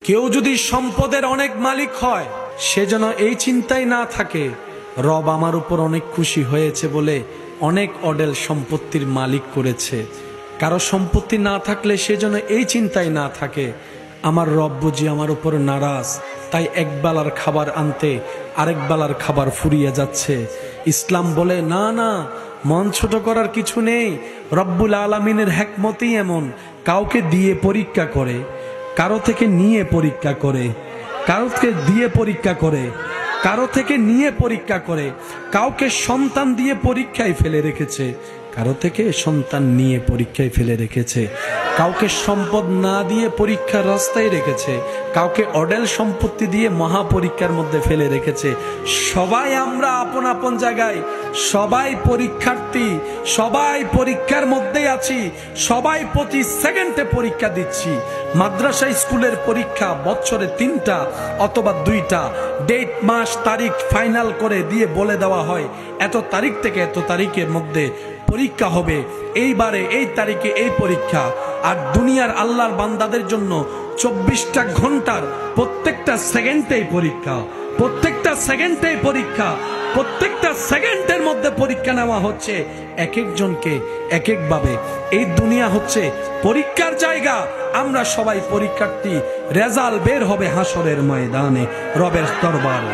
কেউ যদি সম্পদের অনেক মালিক হয়, সে যেন এই চিন্তায় না থাকে রব আমার উপর অনেক খুশি হয়েছে বলে অনেক অডেল সম্পত্তির মালিক করেছে। কারো সম্পত্তি না থাকলে সে যেন এই চিন্তায় না থাকে আমার রব বুঝি আমার উপর নারাজ, তাই এক বেলার খাবার আনতে আরেক বেলার খাবার ফুরিয়ে যাচ্ছে। ইসলাম বলে না না, মন ছোট করার কিছু নেই। রব্বুল আলামিনের হিকমতই এমন, কাউকে দিয়ে পরীক্ষা করে, কারো থেকে নিয়ে পরীক্ষা করে, কারো থেকে দিয়ে পরীক্ষা করে, কারো থেকে নিয়ে পরীক্ষা করে। কাউকে সন্তান দিয়ে পরীক্ষায় ফেলে রেখেছে, কারো থেকে সন্তান নিয়ে পরীক্ষায় ফেলে রেখেছে। কাউকে সম্পদ না দিয়ে পরীক্ষার রাস্তায় রেখেছে, কাউকে অডেল সম্পত্তি দিয়ে মহা পরীক্ষার মধ্যে ফেলে রেখেছে। সবাই আমরা আপন আপন জায়গায়, সবাই পরীক্ষার্থী, সবাই পরীক্ষার মধ্যেই আছি, সবাই প্রতি সেকেন্ডে পরীক্ষা দিচ্ছি। মাদ্রাসা স্কুলের পরীক্ষা বছরে 3টা অথবা 2টা ডেট, মাস, তারিখ ফাইনাল করে দিয়ে বলে দেওয়া হয় এত তারিখ থেকে এত তারিখের মধ্যে পরীক্ষা হবে, এইবারে এই তারিখে এই পরীক্ষা। আর দুনিয়ার আল্লাহর বান্দাদের জন্য 24টা ঘন্টার প্রত্যেকটা সেকেন্ডেই পরীক্ষা, প্রত্যেকটা সেকেন্ডেই পরীক্ষা, প্রত্যেকটা সেকেন্ডের মধ্যে পরীক্ষা নেওয়া হচ্ছে এক একজনকে এক একভাবে। এই দুনিয়া হচ্ছে পরীক্ষার জায়গা, আমরা সবাই পরীক্ষার্থী। রেজাল্ট বের হবে হাসরের ময়দানে রবের দরবারে।